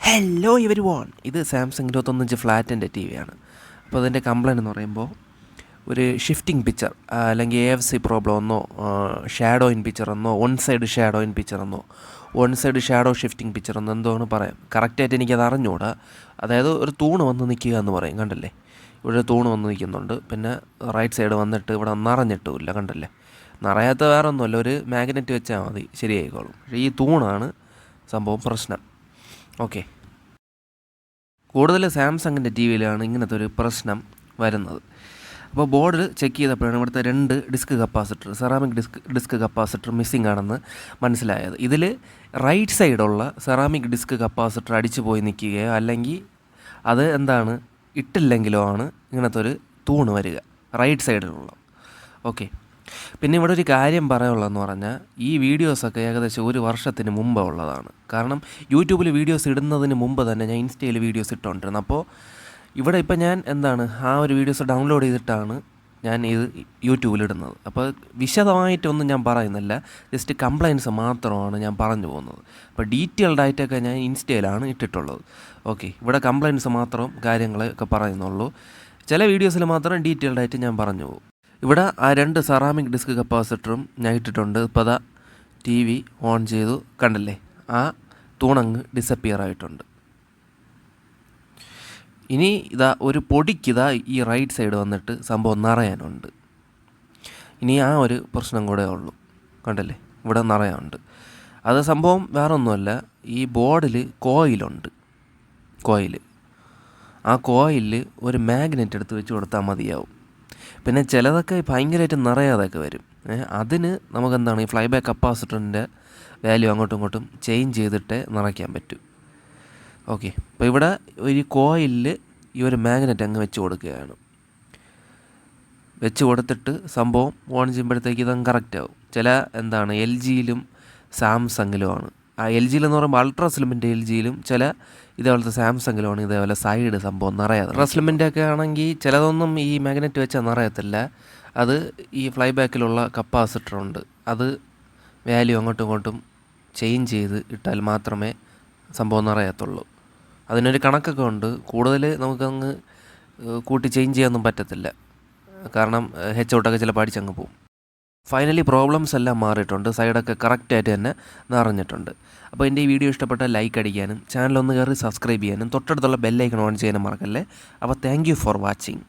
Hello everyone, ഇത് Samsung 21 ഫ്ലാറ്റിൻ്റെ ടി വിയാണ്. അപ്പോൾ അതിൻ്റെ കംപ്ലയിൻ്റ് എന്ന് പറയുമ്പോൾ ഒരു ഷിഫ്റ്റിംഗ് പിക്ചർ അല്ലെങ്കിൽ AFC പ്രോബ്ലം എന്നോ ഷാഡോ ഇൻ പിക്ചർ എന്നോ one side shadow in picture എന്നോ one side shadow shifting picture എന്നോ എന്തോന്ന് പറയാം. കറക്റ്റായിട്ട് എനിക്കത് അറിഞ്ഞുകൂടാ. അതായത് ഒരു തൂണ് വന്ന് നിൽക്കുക എന്ന് പറയും, കണ്ടല്ലേ? ഇവിടെ തൂണ് വന്ന് നിൽക്കുന്നുണ്ട്. പിന്നെ റൈറ്റ് സൈഡ് വന്നിട്ട് ഇവിടെ നിറഞ്ഞിട്ടുമില്ല, കണ്ടല്ലേ? നിറയാത്ത വേറെ ഒന്നുമല്ല, ഒരു മാഗ്നറ്റ് വെച്ചാൽ മതി, ശരിയായിക്കോളും. പക്ഷേ ഈ തൂണാണ് സംഭവം പ്രശ്നം. ഓക്കെ, കൂടുതൽ സാംസങ്ങിൻ്റെ ടി വിയിലാണ് ഇങ്ങനത്തെ ഒരു പ്രശ്നം വരുന്നത്. അപ്പോൾ ബോർഡ് ചെക്ക് ചെയ്തപ്പോഴാണ് ഇവിടുത്തെ 2 disc capacitor, ceramic disc capacitor missing ആണെന്ന് മനസ്സിലായത്. ഇതിൽ റൈറ്റ് സൈഡുള്ള സെറാമിക് ഡിസ്ക് കപ്പാസിറ്റർ അടിച്ചു പോയി നിൽക്കുകയോ അല്ലെങ്കിൽ അത് എന്താണ് ഇട്ടില്ലെങ്കിലോ ആണ് ഇങ്ങനത്തെ ഒരു തൂണ് വരിക, റൈറ്റ് സൈഡിലുള്ള. ഓക്കെ, പിന്നെ ഇവിടെ ഒരു കാര്യം പറയാനുള്ളതെന്ന് പറഞ്ഞാൽ ഈ വീഡിയോസൊക്കെ ഏകദേശം 1 വർഷത്തിന് മുമ്പ് ഉള്ളതാണ്. കാരണം യൂട്യൂബിൽ വീഡിയോസ് ഇടുന്നതിന് മുമ്പ് തന്നെ ഞാൻ ഇൻസ്റ്റയിൽ വീഡിയോസ് ഇട്ടുകൊണ്ടിരുന്നത്. അപ്പോൾ ഇവിടെ ഇപ്പം ഞാൻ ആ ഒരു വീഡിയോസ് ഡൗൺലോഡ് ചെയ്തിട്ടാണ് ഞാൻ ഇത് യൂട്യൂബിലിടുന്നത്. അപ്പോൾ വിശദമായിട്ടൊന്നും ഞാൻ പറയുന്നില്ല, ജസ്റ്റ് കംപ്ലയിൻസ് മാത്രമാണ് ഞാൻ പറഞ്ഞു പോകുന്നത്. അപ്പോൾ ഡീറ്റെയിൽഡ് ആയിട്ടൊക്കെ ഞാൻ ഇൻസ്റ്റയിലാണ് ഇട്ടിട്ടുള്ളത്. ഓക്കെ, ഇവിടെ കംപ്ലയിൻസ് മാത്രം കാര്യങ്ങളൊക്കെ പറയുന്നുള്ളൂ. ചില വീഡിയോസിൽ മാത്രം ഡീറ്റെയിൽഡ് ആയിട്ട് ഞാൻ പറഞ്ഞു പോകും. ഇവിടെ ആ 2 സെറാമിക് ഡിസ്ക് കപ്പാസിറ്ററും ഞാൻ ഇട്ടിട്ടുണ്ട്. ഇപ്പോൾ അതാ ടി വി ഓൺ ചെയ്തു, കണ്ടല്ലേ? ആ തൂണങ്ങ് ഡിസപ്പിയർ ആയിട്ടുണ്ട്. ഇനി ഇതാ ഒരു പൊടിക്കിതാ ഈ റൈറ്റ് സൈഡ് വന്നിട്ട് സംഭവം നിറയാനുണ്ട്. ഇനി ആ ഒരു പ്രശ്നം കൂടെ ഉള്ളൂ, കണ്ടല്ലേ? ഇവിടെ നിറയാനുണ്ട്. അത് സംഭവം വേറെ ഒന്നുമല്ല, ഈ ബോർഡിൽ കോയിലുണ്ട്. ആ കോയിലിൽ ഒരു മാഗ്നറ്റ് എടുത്ത് വെച്ച് കൊടുത്താൽ മതിയാവും. പിന്നെ ചിലതൊക്കെ ഭയങ്കരമായിട്ട് നിറയാതൊക്കെ വരും. അതിന് നമുക്കെന്താണ് ഈ ഫ്ലൈബാക്ക് കപ്പാസിറ്ററിൻ്റെ വാല്യൂ അങ്ങോട്ടും ഇങ്ങോട്ടും ചേഞ്ച് ചെയ്തിട്ടേ നിറയ്ക്കാൻ പറ്റും. ഓക്കെ, അപ്പോൾ ഇവിടെ ഒരു കോയിലിൽ ഈ ഒരു മാഗ്നറ്റ് അങ്ങ് വെച്ച് കൊടുക്കുകയാണ്. വെച്ച് കൊടുത്തിട്ട് സംഭവം ഓൺ ചെയ്യുമ്പോഴത്തേക്ക് ഇതങ്ങ് കറക്റ്റ് ആവും. ചില LGയിലും സാംസങ്ങിലുമാണ്. ആ LGയിലെന്ന് പറയുമ്പോൾ അൾട്രാ സ്ലിമിൻ്റെ LGയിലും ചില ഇതേപോലത്തെ സാംസങ്ങിലുമാണ് ഇതേപോലെ സൈഡ് സംഭവം നിറയാതെ. അൾട്രാ സ്ലിമിൻ്റെ ഒക്കെ ആണെങ്കിൽ ചിലതൊന്നും ഈ മാഗ്നറ്റ് വെച്ചാൽ നിറയത്തില്ല. അത് ഈ ഫ്ലൈബാക്കിലുള്ള കപ്പാസിറ്ററുണ്ട്, അത് വാല്യൂ അങ്ങോട്ടും ഇങ്ങോട്ടും ചേഞ്ച് ചെയ്ത് ഇട്ടാൽ മാത്രമേ സംഭവം നിറയത്തുള്ളൂ. അതിനൊരു കണക്കൊക്കെ ഉണ്ട്. കൂടുതൽ നമുക്കങ്ങ് കൂട്ടി ചേഞ്ച് ചെയ്യാനൊന്നും പറ്റത്തില്ല, കാരണം ഔട്ടൊക്കെ ചിലപ്പോൾ അടിച്ചങ്ങ് പോകും. ഫൈനലി പ്രോബ്ലംസ് എല്ലാം മാറിയിട്ടുണ്ട്, സൈഡൊക്കെ കറക്റ്റായിട്ട് തന്നെ നിറഞ്ഞിട്ടുണ്ട്. അപ്പോൾ എൻ്റെ ഈ വീഡിയോ ഇഷ്ടപ്പെട്ടാൽ ലൈക്ക് അടിക്കാനും ചാനലൊന്ന് കയറി സബ്സ്ക്രൈബ് ചെയ്യാനും തൊട്ടടുത്തുള്ള ബെല്ലൈക്കൺ ഓൺ ചെയ്യാനും മറക്കല്ലേ. അപ്പോൾ താങ്ക് യു ഫോർ വാച്ചിങ്.